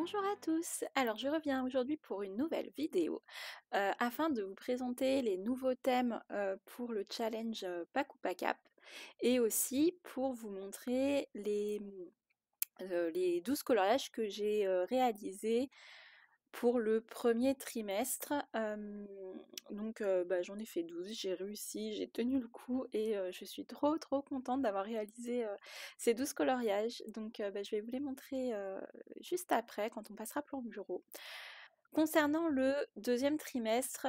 Bonjour à tous, alors je reviens aujourd'hui pour une nouvelle vidéo afin de vous présenter les nouveaux thèmes pour le challenge Pack ou Pack Up et aussi pour vous montrer les 12 coloriages que j'ai réalisés pour le premier trimestre. Donc j'en ai fait 12, j'ai réussi, j'ai tenu le coup et je suis trop contente d'avoir réalisé ces 12 coloriages. Donc je vais vous les montrer juste après quand on passera plan bureau. Concernant le deuxième trimestre,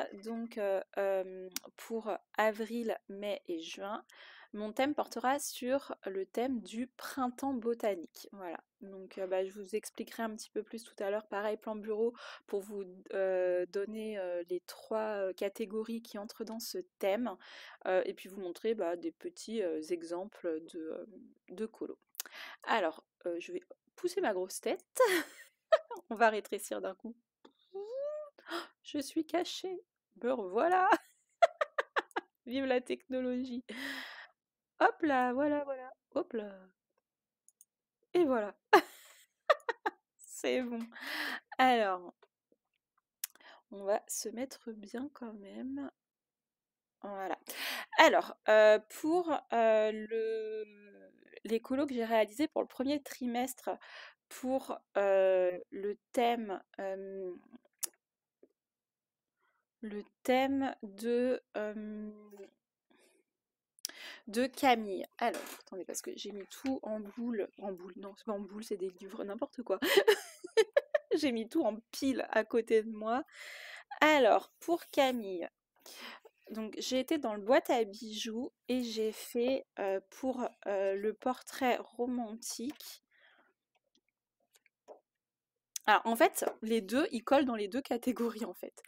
pour avril, mai et juin, mon thème portera sur le thème du printemps botanique. Voilà, je vous expliquerai un petit peu plus tout à l'heure, pareil, plan bureau, pour vous donner les trois catégories qui entrent dans ce thème, et puis vous montrer des petits exemples de colos. Alors, je vais pousser ma grosse tête, on va rétrécir d'un coup. Je suis cachée. Me revoilà. Vive la technologie. Hop là, voilà. Hop là. Et voilà. C'est bon. Alors, on va se mettre bien quand même. Voilà. Alors, pour les colos que j'ai réalisés pour le premier trimestre, pour le thème de Camille. Alors, attendez, parce que j'ai mis tout en boule. En boule, non, c'est pas en boule, c'est des livres, n'importe quoi. J'ai mis tout en pile à côté de moi. Alors, pour Camille, donc j'ai été dans le boîte à bijoux et j'ai fait pour le portrait romantique. Alors, en fait, les deux, ils collent dans les deux catégories, en fait.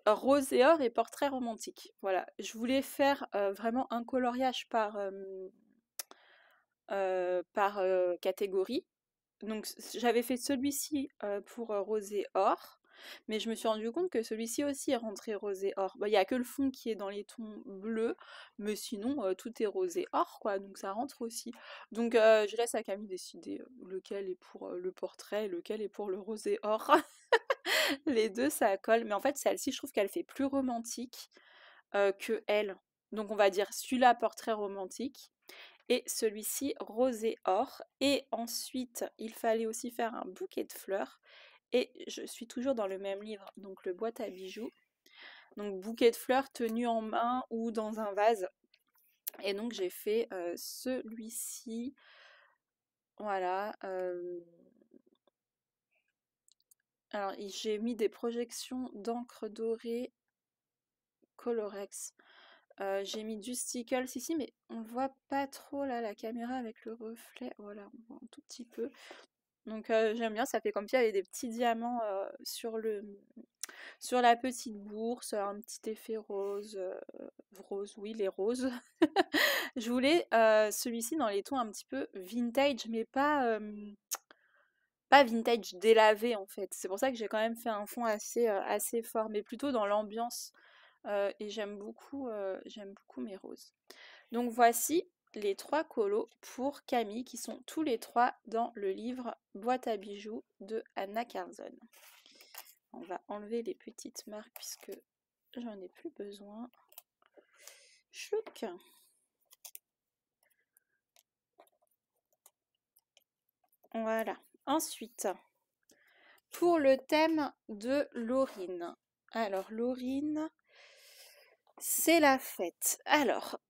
Rose et or et portrait romantique. Voilà, je voulais faire vraiment un coloriage par catégorie. Donc j'avais fait celui-ci pour rose et or, mais je me suis rendu compte que celui-ci aussi est rentré rose et or. Il n'y a que le fond qui est dans les tons bleus, mais sinon tout est rose et or, quoi, donc ça rentre aussi. Donc je laisse à Camille décider lequel est pour le portrait, lequel est pour le rose et or. Les deux ça colle, mais en fait celle-ci je trouve qu'elle fait plus romantique que elle. Donc on va dire celui-là portrait romantique et celui-ci rosé or. Et ensuite, il fallait aussi faire un bouquet de fleurs. Et je suis toujours dans le même livre, donc le boîte à bijoux. Donc bouquet de fleurs tenu en main ou dans un vase. Et donc j'ai fait celui-ci. Voilà. Alors j'ai mis des projections d'encre dorée Colorex. J'ai mis du stickle ici, mais on le voit pas trop là, la caméra avec le reflet. Voilà, on voit un tout petit peu. Donc j'aime bien, ça fait comme s'il y avait des petits diamants sur la petite bourse, un petit effet rose. Rose, oui, les roses. Je voulais celui-ci dans les tons un petit peu vintage, mais pas vintage délavé en fait. C'est pour ça que j'ai quand même fait un fond assez fort, mais plutôt dans l'ambiance. Et j'aime beaucoup mes roses. Donc voici les trois colos pour Camille qui sont tous les trois dans le livre Boîte à bijoux de Anna Carlson. On va enlever les petites marques puisque j'en ai plus besoin. Chouc. Voilà. Ensuite, pour le thème de Laurine. Alors Laurine, c'est la fête. Alors,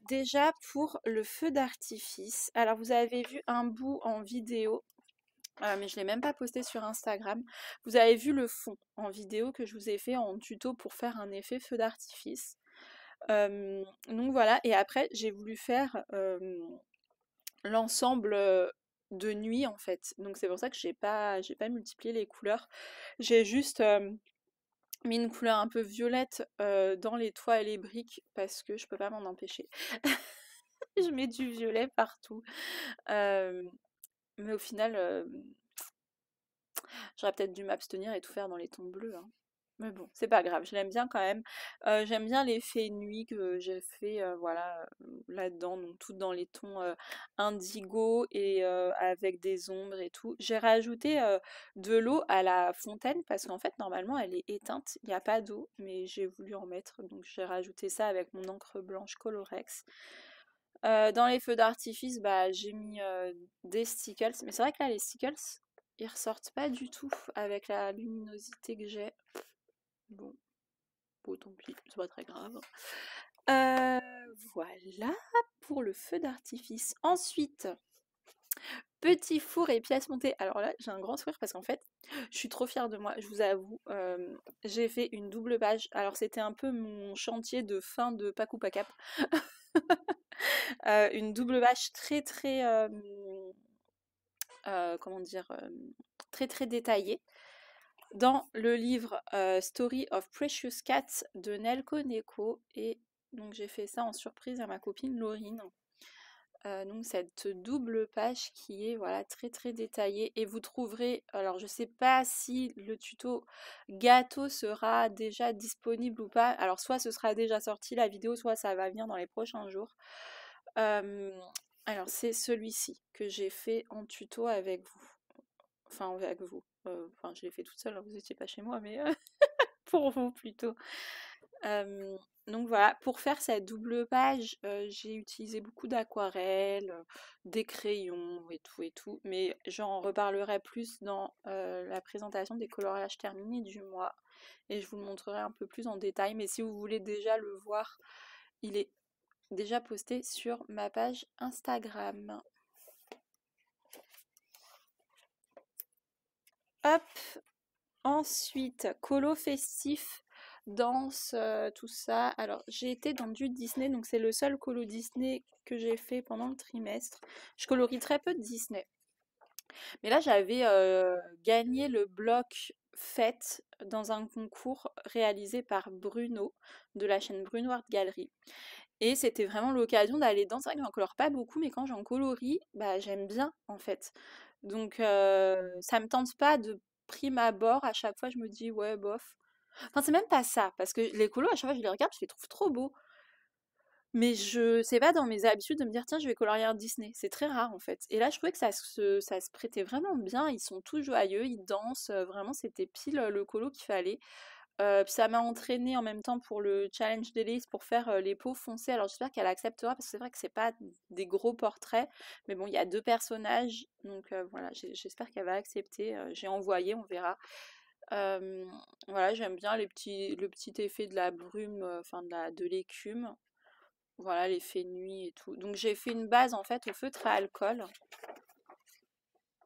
déjà pour le feu d'artifice. Alors vous avez vu un bout en vidéo. Mais je ne l'ai même pas posté sur Instagram. Vous avez vu le fond en vidéo que je vous ai fait en tuto pour faire un effet feu d'artifice. Donc voilà, et après j'ai voulu faire l'ensemble de nuit en fait. Donc c'est pour ça que j'ai pas multiplié les couleurs. J'ai juste mis une couleur un peu violette dans les toits et les briques parce que je peux pas m'en empêcher. Je mets du violet partout. Mais au final, j'aurais peut-être dû m'abstenir et tout faire dans les tons bleus, hein. Mais bon, c'est pas grave, je l'aime bien quand même. J'aime bien l'effet nuit que j'ai fait voilà, là-dedans, donc tout dans les tons indigo et avec des ombres et tout. J'ai rajouté de l'eau à la fontaine parce qu'en fait, normalement, elle est éteinte, il n'y a pas d'eau, mais j'ai voulu en mettre, donc j'ai rajouté ça avec mon encre blanche Colorex. Dans les feux d'artifice, bah, j'ai mis des stickles, mais c'est vrai que là, les stickles, ils ressortent pas du tout avec la luminosité que j'ai. Bon. Bon, tant pis, c'est pas très grave. Voilà pour le feu d'artifice. Ensuite, petit four et pièces montées. Alors là, j'ai un grand sourire parce qu'en fait, je suis trop fière de moi, je vous avoue. J'ai fait une double page. Alors c'était un peu mon chantier de fin de Pac ou Pacap. Une double page très très, comment dire, très très détaillée. Dans le livre Story of Precious Cats de Nelko Neko. Et donc j'ai fait ça en surprise à ma copine Laurine. Donc cette double page qui est voilà très très détaillée et vous trouverez, alors je sais pas si le tuto gâteau sera déjà disponible ou pas, alors soit ce sera déjà sorti la vidéo, soit ça va venir dans les prochains jours. Alors c'est celui-ci que j'ai fait en tuto avec vous, enfin avec vous, enfin je l'ai fait toute seule, hein, vous étiez pas chez moi mais pour vous plutôt. Donc voilà, pour faire cette double page, j'ai utilisé beaucoup d'aquarelles, des crayons et tout, mais j'en reparlerai plus dans la présentation des coloriages terminés du mois et je vous le montrerai un peu plus en détail, mais si vous voulez déjà le voir, il est déjà posté sur ma page Instagram. Hop, ensuite, colo festif, danse, tout ça. Alors, j'ai été dans du Disney, donc c'est le seul colo Disney que j'ai fait pendant le trimestre. Je colorie très peu de Disney. Mais là, j'avais gagné le bloc fête dans un concours réalisé par Bruno, de la chaîne Bruno Art Gallery. Et c'était vraiment l'occasion d'aller dans. C'est vrai que j'en colore pas beaucoup, mais quand j'en colorie, bah, j'aime bien en fait. Donc ça me tente pas de prime abord. À chaque fois, je me dis ouais, bof. Enfin, c'est même pas ça, parce que les colos, à chaque fois, je les regarde, je les trouve trop beaux. Mais je sais pas dans mes habitudes de me dire tiens, je vais colorier un Disney. C'est très rare en fait. Et là, je trouvais que ça se prêtait vraiment bien. Ils sont tous joyeux, ils dansent. Vraiment, c'était pile le colo qu'il fallait. Puis ça m'a entraînée en même temps pour le challenge d'Élise pour faire les peaux foncées. Alors j'espère qu'elle acceptera parce que c'est vrai que c'est pas des gros portraits, mais bon, il y a deux personnages, donc voilà, j'espère qu'elle va accepter. J'ai envoyé, on verra. Euh, voilà, j'aime bien le petit effet de la brume, enfin de l'écume. Voilà, l'effet nuit et tout. Donc j'ai fait une base en fait au feutre à alcool.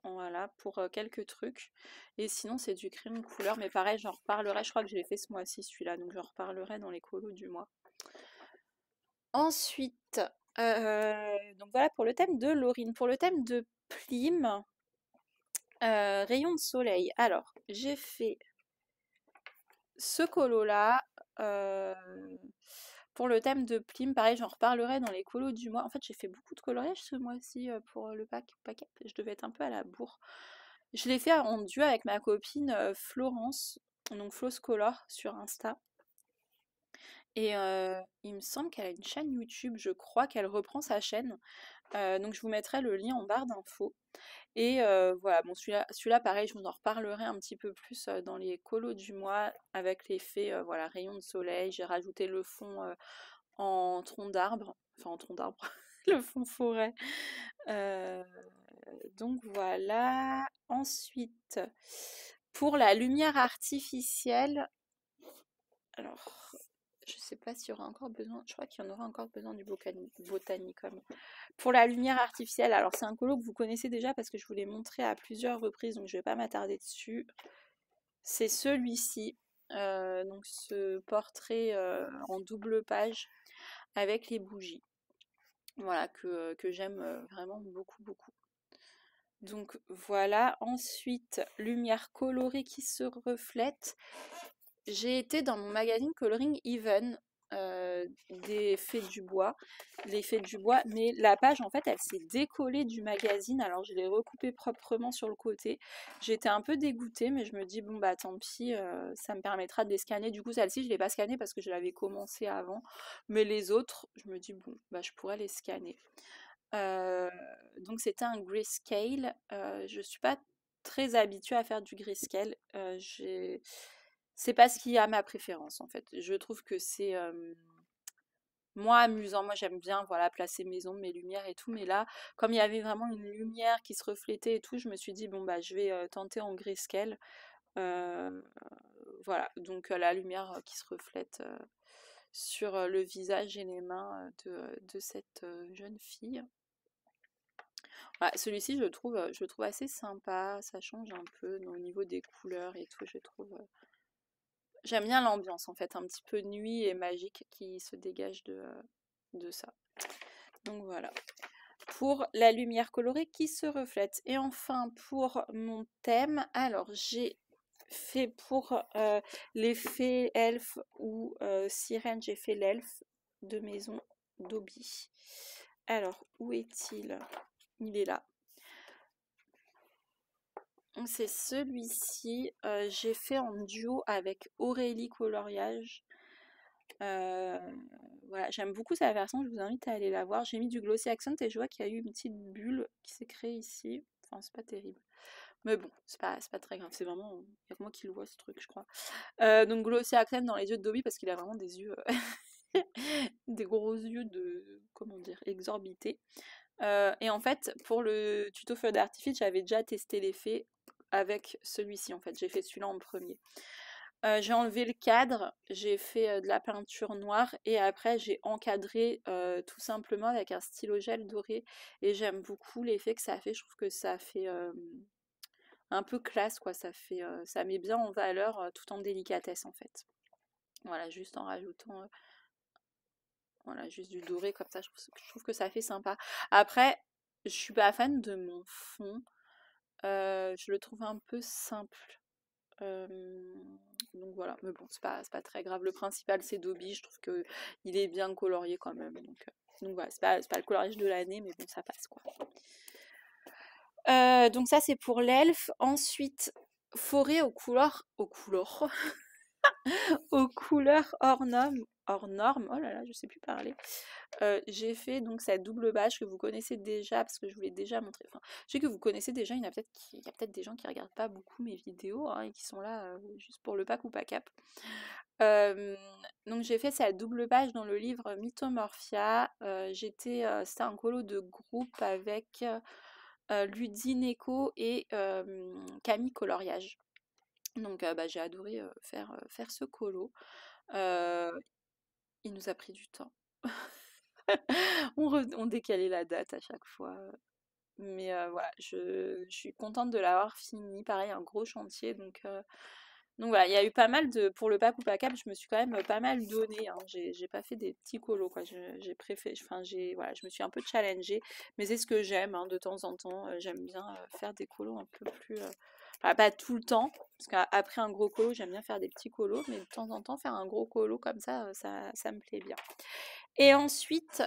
Voilà, pour quelques trucs. Et sinon, c'est du crème couleur. Mais pareil, j'en reparlerai. Je crois que je l'ai fait ce mois-ci, celui-là. Donc, j'en reparlerai dans les colos du mois. Ensuite, donc voilà pour le thème de Laurine. Pour le thème de Plim, rayon de soleil. Alors, j'ai fait ce colo-là. Pour le thème de Plim, pareil, j'en reparlerai dans les colos du mois. En fait, j'ai fait beaucoup de coloriage ce mois-ci pour le paquet. Je devais être un peu à la bourre. Je l'ai fait en duo avec ma copine Florence, donc Floss Color sur Insta. Et il me semble qu'elle a une chaîne YouTube, je crois qu'elle reprend sa chaîne. Donc je vous mettrai le lien en barre d'infos. Et voilà, bon celui-là pareil, je vous en reparlerai un petit peu plus dans les colos du mois avec l'effet voilà, rayon de soleil. J'ai rajouté le fond en tronc d'arbre, enfin en tronc d'arbre, le fond forêt. Donc voilà. Ensuite, pour la lumière artificielle, alors je sais pas s'il y aura encore besoin, je crois qu'il y en aura encore besoin du botanicum. Pour la lumière artificielle, alors c'est un colo que vous connaissez déjà parce que je vous l'ai montré à plusieurs reprises, donc je vais pas m'attarder dessus. C'est celui-ci, donc ce portrait en double page avec les bougies. Voilà, que j'aime vraiment beaucoup, beaucoup. Donc voilà, ensuite, lumière colorée qui se reflète. J'ai été dans mon magazine Coloring Even des Fées du bois, les Fées du bois, mais la page en fait elle s'est décollée du magazine, alors je l'ai recoupée proprement sur le côté. J'étais un peu dégoûtée, mais je me dis bon bah tant pis, ça me permettra de les scanner. Du coup celle-ci je l'ai pas scannée parce que je l'avais commencé avant, mais les autres je me dis bon bah je pourrais les scanner. Euh, donc c'était un grayscale. Je suis pas très habituée à faire du grayscale. C'est pas ce qui a ma préférence en fait. Je trouve que c'est moins amusant. Moi j'aime bien voilà placer mes ombres, mes lumières et tout. Mais là, comme il y avait vraiment une lumière qui se reflétait et tout, je me suis dit bon bah je vais tenter en grayscale. Euh, voilà, donc la lumière qui se reflète sur le visage et les mains de cette jeune fille. Ouais, celui-ci, je le trouve assez sympa, ça change un peu au niveau des couleurs et tout, je trouve. J'aime bien l'ambiance en fait, un petit peu nuit et magique qui se dégage de ça. Donc voilà. Pour la lumière colorée qui se reflète. Et enfin, pour mon thème, alors j'ai fait pour l'effet elfe ou sirène, j'ai fait l'elfe de maison d'Obi. Alors, où est-il? Il est là. C'est celui-ci, j'ai fait en duo avec Aurélie Coloriage. Euh, voilà, j'aime beaucoup sa version, je vous invite à aller la voir. J'ai mis du Glossy Accent et je vois qu'il y a eu une petite bulle qui s'est créée ici. Enfin, c'est pas terrible. Mais bon, c'est pas très grave, c'est vraiment... Il n'y a que moi qui le vois ce truc, je crois. Donc Glossy Accent dans les yeux de Dobby parce qu'il a vraiment des yeux... des gros yeux de... Comment dire? Exorbités. Et en fait, pour le tuto feu d'artifice, j'avais déjà testé l'effet avec celui-ci. En fait, j'ai fait celui-là en premier. J'ai enlevé le cadre, j'ai fait de la peinture noire et après j'ai encadré tout simplement avec un stylo gel doré et j'aime beaucoup l'effet que ça fait. Je trouve que ça fait un peu classe quoi. Ça met bien en valeur tout en délicatesse en fait. Voilà, juste en rajoutant voilà, juste du doré comme ça, je trouve que ça fait sympa. Après, je suis pas fan de mon fond. Je le trouve un peu simple. Euh, donc voilà, mais bon, c'est pas très grave. Le principal, c'est Dobby. Je trouve que il est bien colorié quand même. Donc voilà, c'est pas le coloriage de l'année, mais bon, ça passe quoi. Donc ça, c'est pour l'elfe. Ensuite, forêt aux couleurs, aux couleurs hors normes. Oh là là, je sais plus parler. J'ai fait donc cette double bâche que vous connaissez déjà parce que je vous l'ai déjà montré. Enfin, je sais que vous connaissez déjà. Il y a peut-être des gens qui regardent pas beaucoup mes vidéos hein, et qui sont là juste pour le pack ou pas cap. Euh, donc j'ai fait cette double page dans le livre Mythomorphia. C'était un colo de groupe avec Ludine Eco et Camille Coloriage. Donc bah, j'ai adoré faire ce colo. Euh, il nous a pris du temps. On décalait la date à chaque fois. Mais voilà, je suis contente de l'avoir fini. Pareil, un gros chantier. Donc voilà, il y a eu pas mal de... Pour le pack ou pas cap, je me suis quand même pas mal donné. Hein. J'ai pas fait des petits colos, quoi. J'ai préféré... Enfin, voilà, je me suis un peu challengée. Mais c'est ce que j'aime, hein, de temps en temps. J'aime bien faire des colos un peu plus... Enfin, pas tout le temps. Parce qu'après un gros colo, j'aime bien faire des petits colos. Mais de temps en temps, faire un gros colo comme ça me plaît bien. Et ensuite,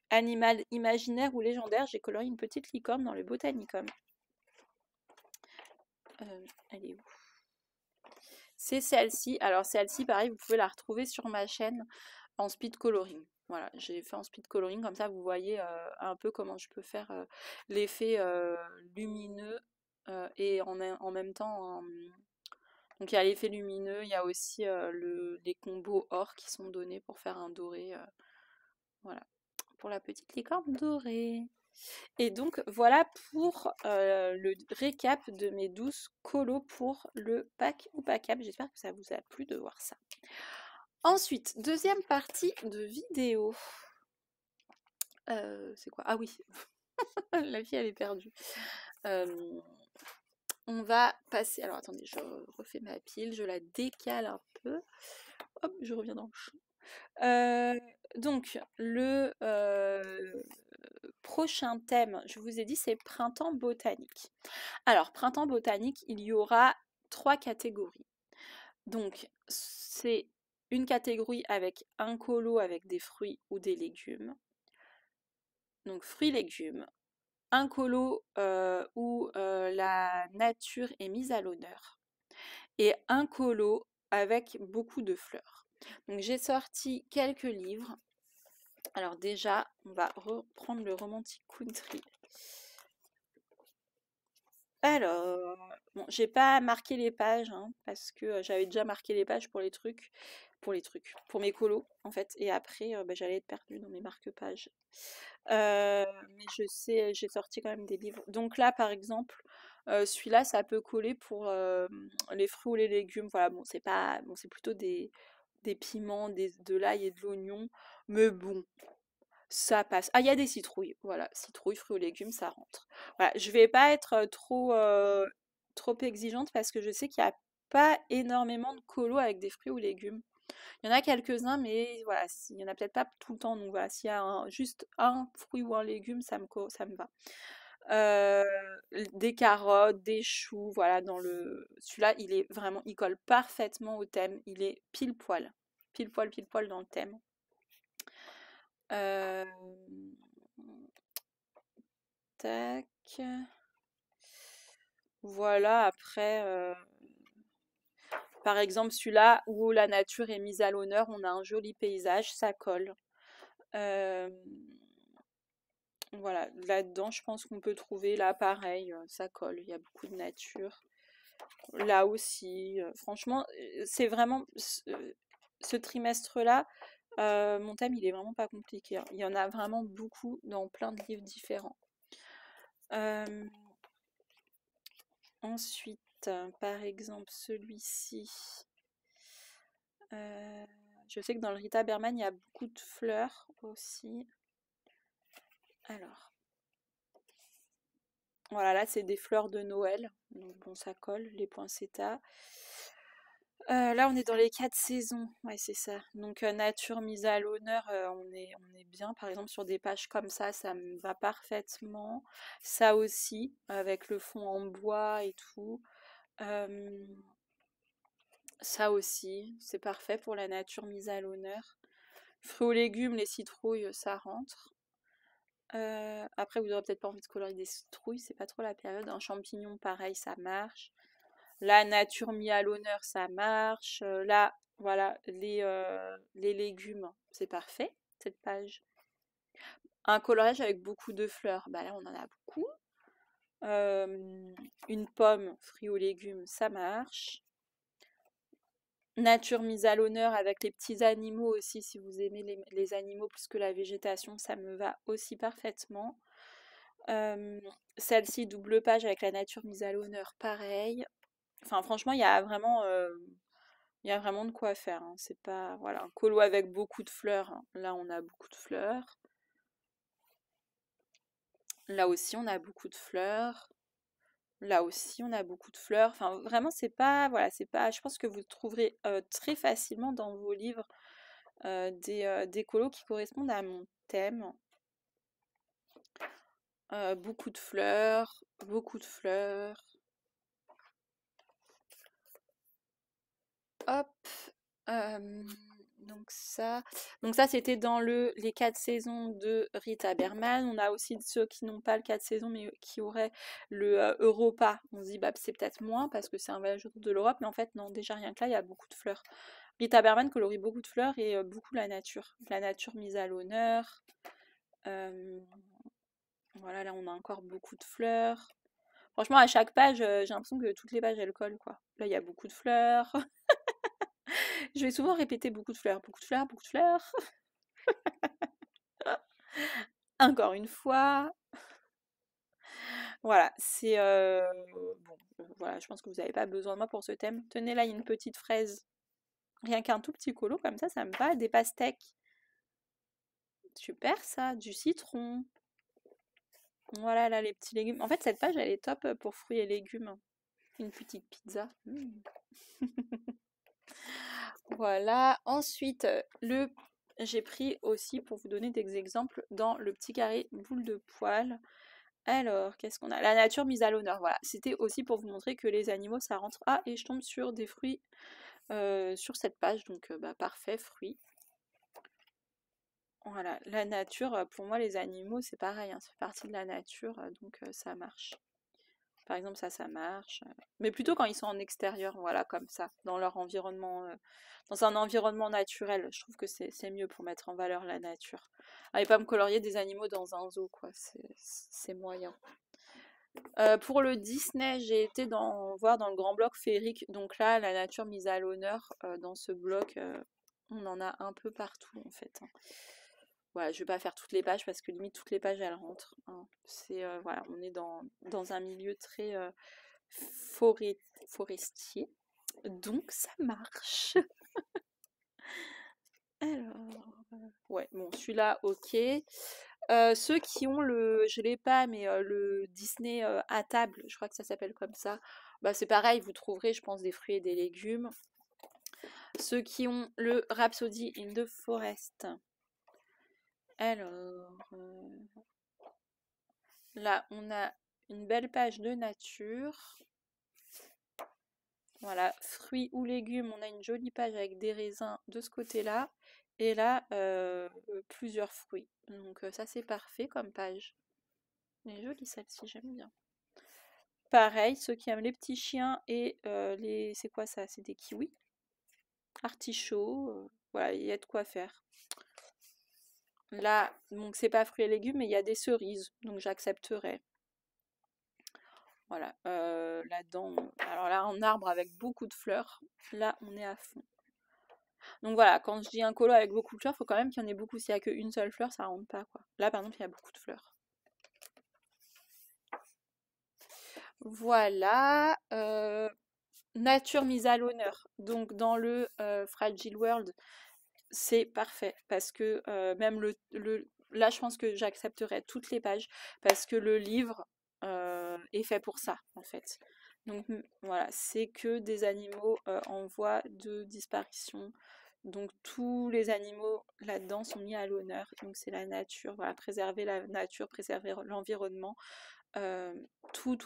animal imaginaire ou légendaire, j'ai colorié une petite licorne dans le Botanicum. Elle est où? C'est celle-ci. Alors celle-ci, pareil, vous pouvez la retrouver sur ma chaîne en speed coloring. Voilà, j'ai fait en speed coloring, comme ça vous voyez un peu comment je peux faire l'effet lumineux et en même temps... Donc il y a l'effet lumineux, il y a aussi les combos or qui sont donnés pour faire un doré. Voilà, pour la petite licorne dorée. Et donc voilà pour le récap de mes 12 colos pour le pack ou pas cap. J'espère que ça vous a plu de voir ça. Ensuite, deuxième partie de vidéo. C'est quoi? Ah oui, la fille elle est perdue. On va passer... Alors attendez, je refais ma pile, je la décale un peu. Hop, je reviens dans le champ. Donc, le prochain thème, je vous ai dit, c'est printemps botanique. Alors, printemps botanique, il y aura 3 catégories. Donc, c'est une catégorie avec un colo avec des fruits ou des légumes. Donc fruits-légumes. Un colo où la nature est mise à l'honneur. Et un colo avec beaucoup de fleurs. Donc j'ai sorti quelques livres. Alors déjà, on va reprendre le Romantic Country. Alors, bon, j'ai pas marqué les pages hein, parce que j'avais déjà marqué les pages pour mes colos en fait. Et après, bah, j'allais être perdue dans mes marque-pages. Mais je sais, j'ai sorti quand même des livres. Donc là, par exemple, celui-là, ça peut coller pour les fruits ou les légumes. Voilà, bon, c'est pas, bon, c'est plutôt des piments, de l'ail et de l'oignon. Mais bon, ça passe. Ah, il y a des citrouilles. Voilà, citrouilles, fruits ou légumes, ça rentre. Voilà, je vais pas être trop exigeante parce que je sais qu'il n'y a pas énormément de colos avec des fruits ou légumes. Il y en a quelques-uns, mais voilà, il y en a peut-être pas tout le temps. Donc voilà, s'il y a juste un fruit ou un légume, ça me va. Euh, des carottes, des choux, voilà, celui-là, il colle parfaitement au thème. Il est pile poil dans le thème. Euh, Tac. Voilà, après, par exemple, celui-là où la nature est mise à l'honneur, on a un joli paysage, ça colle. Euh, Voilà, là-dedans, je pense qu'on peut trouver, là, pareil, ça colle, il y a beaucoup de nature. Là aussi, franchement, c'est vraiment, ce trimestre-là, mon thème, il est vraiment pas compliqué, hein. Il y en a vraiment beaucoup dans plein de livres différents. Euh, Ensuite, par exemple, celui-ci. Je sais que dans le Rita Berman, il y a beaucoup de fleurs aussi. Alors, voilà, là, c'est des fleurs de Noël. Donc, bon, ça colle, les poinsettias. Là, on est dans les 4 saisons. Ouais, c'est ça. Donc, nature mise à l'honneur, on est bien. Par exemple, sur des pages comme ça me va parfaitement. Ça aussi, avec le fond en bois et tout. Euh, Ça aussi, c'est parfait pour la nature mise à l'honneur. Fruits aux légumes, les citrouilles, ça rentre. Après, vous n'aurez peut-être pas envie de colorier des citrouilles, c'est pas trop la période. Un champignon, pareil, ça marche. La nature mise à l'honneur, ça marche. Là, voilà, les légumes, c'est parfait, cette page. Un coloriage avec beaucoup de fleurs, bah là, on en a beaucoup. Une pomme, fruits aux légumes, ça marche. Nature mise à l'honneur avec les petits animaux aussi, si vous aimez les animaux plus que la végétation, ça me va aussi parfaitement. Euh, Celle-ci, double page avec la nature mise à l'honneur, pareil. Enfin, franchement, il y a vraiment de quoi faire, hein. C'est pas, voilà, un colo avec beaucoup de fleurs, hein. Là, on a beaucoup de fleurs. Là aussi, on a beaucoup de fleurs. Là aussi, on a beaucoup de fleurs. Enfin, vraiment, c'est pas, voilà, c'est pas. Je pense que vous trouverez très facilement dans vos livres des colos qui correspondent à mon thème. Beaucoup de fleurs, beaucoup de fleurs. Hop. euh, donc ça c'était dans les 4 saisons de Rita Berman. On a aussi ceux qui n'ont pas le 4 saisons mais qui auraient le Europa. On se dit bah c'est peut-être moins parce que c'est un voyage autour de l'Europe, mais en fait non, déjà rien que là il y a beaucoup de fleurs. Rita Berman colorie beaucoup de fleurs et beaucoup la nature mise à l'honneur. Euh, voilà, là on a encore beaucoup de fleurs. Franchement, à chaque page, j'ai l'impression que toutes les pages elles collent quoi. Là il y a beaucoup de fleurs. Je vais souvent répéter beaucoup de fleurs, beaucoup de fleurs, beaucoup de fleurs. Encore une fois. Voilà, c'est bon, voilà, je pense que vous n'avez pas besoin de moi pour ce thème. Tenez là, il y a une petite fraise. Rien qu'un tout petit colo comme ça me va. Des pastèques. Super ça, du citron. Voilà là les petits légumes. En fait, cette page elle est top pour fruits et légumes. Une petite pizza. Voilà. Ensuite, j'ai pris aussi pour vous donner des exemples dans le petit carré boule de poil. Alors, qu'est-ce qu'on a? La nature mise à l'honneur, voilà. C'était aussi pour vous montrer que les animaux, ça rentre. Ah, et je tombe sur des fruits sur cette page, donc bah, parfait, fruits. Voilà, la nature, pour moi, les animaux, c'est pareil, hein, ça fait partie de la nature, donc ça marche. Par exemple, ça marche. Mais plutôt quand ils sont en extérieur, voilà, comme ça, dans leur environnement, dans un environnement naturel. Je trouve que c'est mieux pour mettre en valeur la nature. Ah, et pas me colorier des animaux dans un zoo, quoi, c'est moyen. Pour le Disney, j'ai été voir dans le grand bloc féerique. Donc là, la nature mise à l'honneur, dans ce bloc, on en a un peu partout, en fait, hein. Voilà, je vais pas faire toutes les pages parce que limite toutes les pages elles rentrent, hein. Voilà, on est dans un milieu très forêt- forestier, donc ça marche. Alors, ouais, bon, celui-là, ok. Ceux qui ont je l'ai pas, mais le Disney à table, je crois que ça s'appelle comme ça, bah c'est pareil, vous trouverez, je pense, des fruits et des légumes. Ceux qui ont le Rhapsody in the Forest. Alors, là, on a une belle page de nature. Voilà, fruits ou légumes, on a une jolie page avec des raisins de ce côté-là. Et là, plusieurs fruits. Donc ça, c'est parfait comme page. Elle est jolie celle-ci, j'aime bien. Pareil, ceux qui aiment les petits chiens et les... C'est quoi ça? C'est des kiwis? Artichauts. Voilà, il y a de quoi faire. Là, donc c'est pas fruits et légumes, mais il y a des cerises. Donc j'accepterai. Voilà, là-dedans, alors là, en arbre avec beaucoup de fleurs, là, on est à fond. Donc voilà, quand je dis un colo avec beaucoup de fleurs, il faut quand même qu'il y en ait beaucoup. S'il n'y a qu'une seule fleur, ça rentre pas, quoi. Là, par exemple, il y a beaucoup de fleurs. Voilà, nature mise à l'honneur. Donc dans le Fragile World, c'est parfait parce que même là, je pense que j'accepterai toutes les pages parce que le livre est fait pour ça, en fait. Donc voilà, c'est que des animaux en voie de disparition. Donc tous les animaux là-dedans sont mis à l'honneur. Donc c'est la nature, voilà, préserver la nature, préserver l'environnement. Euh, toutes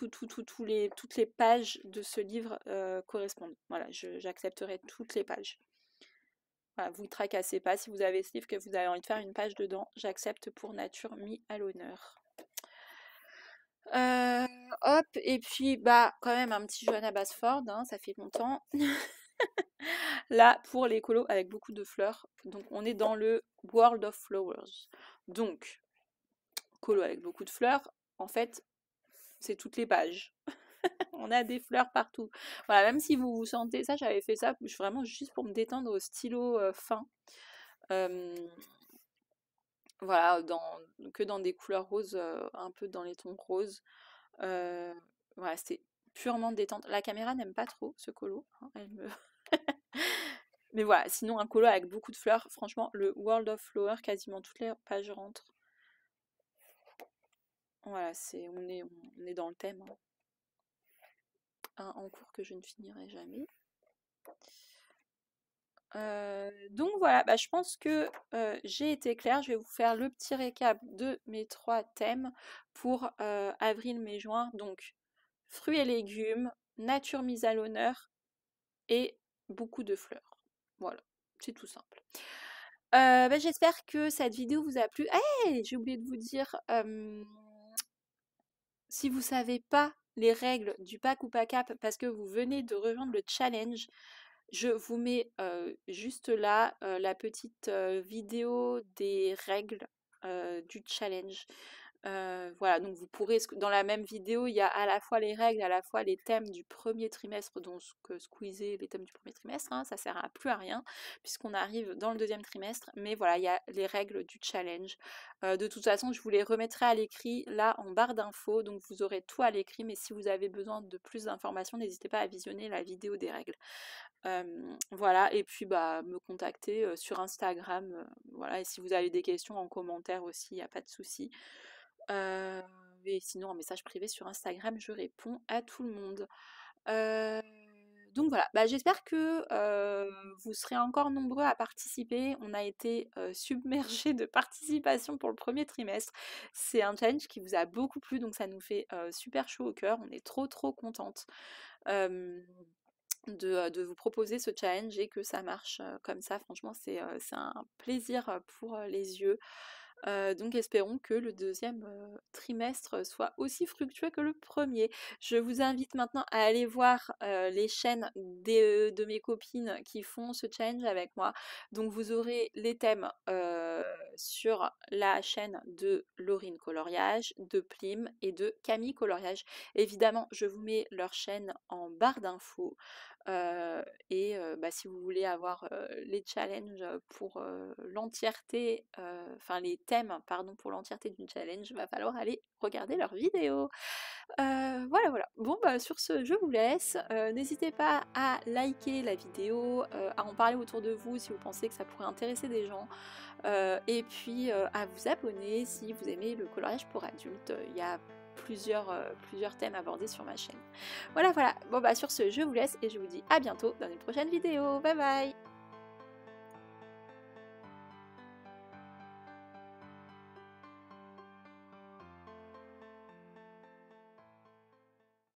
les pages de ce livre correspondent. Voilà, j'accepterai toutes les pages. Voilà, vous ne tracassez pas si vous avez ce livre que vous avez envie de faire une page dedans. J'accepte pour nature mis à l'honneur. Euh, hop, et puis bah quand même un petit Johanna Basford, hein, ça fait longtemps. Là pour les colos avec beaucoup de fleurs. Donc on est dans le World of Flowers. Donc colo avec beaucoup de fleurs, en fait c'est toutes les pages. On a des fleurs partout. Voilà, même si vous vous sentez ça, j'avais fait ça vraiment juste pour me détendre au stylo fin. Euh, voilà, que dans des couleurs roses, un peu dans les tons roses. Euh, voilà, c'était purement détente. La caméra n'aime pas trop ce colo, hein, mais voilà, sinon un colo avec beaucoup de fleurs, franchement, le World of Flower, quasiment toutes les pages rentrent. Voilà, on est dans le thème, hein. Un en cours que je ne finirai jamais. Donc voilà, bah, je pense que j'ai été claire. Je vais vous faire le petit récap de mes 3 thèmes pour avril, mai, juin. Donc fruits et légumes, nature mise à l'honneur et beaucoup de fleurs. Voilà, c'est tout simple. Bah, j'espère que cette vidéo vous a plu. Hey, j'ai oublié de vous dire, si vous savez pas les règles du pack ou pack up parce que vous venez de rejoindre le challenge, je vous mets juste là la petite vidéo des règles du challenge. Voilà, donc vous pourrez, dans la même vidéo, il y a à la fois les règles, à la fois les thèmes du premier trimestre, donc squeezer les thèmes du premier trimestre, hein, ça sert à plus à rien, puisqu'on arrive dans le deuxième trimestre, mais voilà, il y a les règles du challenge. De toute façon, je vous les remettrai à l'écrit, là, en barre d'infos, donc vous aurez tout à l'écrit, mais si vous avez besoin de plus d'informations, n'hésitez pas à visionner la vidéo des règles. Voilà, et puis bah, me contacter sur Instagram, voilà, et si vous avez des questions en commentaire aussi, il n'y a pas de souci. Et sinon, en message privé sur Instagram, je réponds à tout le monde. Donc voilà, bah, j'espère que vous serez encore nombreux à participer. On a été submergés de participation pour le premier trimestre. C'est un challenge qui vous a beaucoup plu, donc ça nous fait super chaud au cœur. On est trop contente. de vous proposer ce challenge et que ça marche comme ça. Franchement, c'est un plaisir pour les yeux. Donc espérons que le deuxième trimestre soit aussi fructueux que le premier. Je vous invite maintenant à aller voir les chaînes de mes copines qui font ce challenge avec moi. Donc vous aurez les thèmes sur la chaîne de Laurine Coloriage, de Plim et de Camille Coloriage. Évidemment, je vous mets leur chaîne en barre d'infos. Bah, si vous voulez avoir les challenges pour l'entièreté, enfin les thèmes, pardon, pour l'entièreté d'une challenge, va falloir aller regarder leurs vidéos. Voilà, voilà. Bon, bah sur ce, je vous laisse. N'hésitez pas à liker la vidéo, à en parler autour de vous si vous pensez que ça pourrait intéresser des gens. Et puis à vous abonner si vous aimez le coloriage pour adultes. Il y a plusieurs thèmes abordés sur ma chaîne. Voilà, voilà. Bon bah sur ce, je vous laisse et je vous dis à bientôt dans une prochaine vidéo. Bye bye!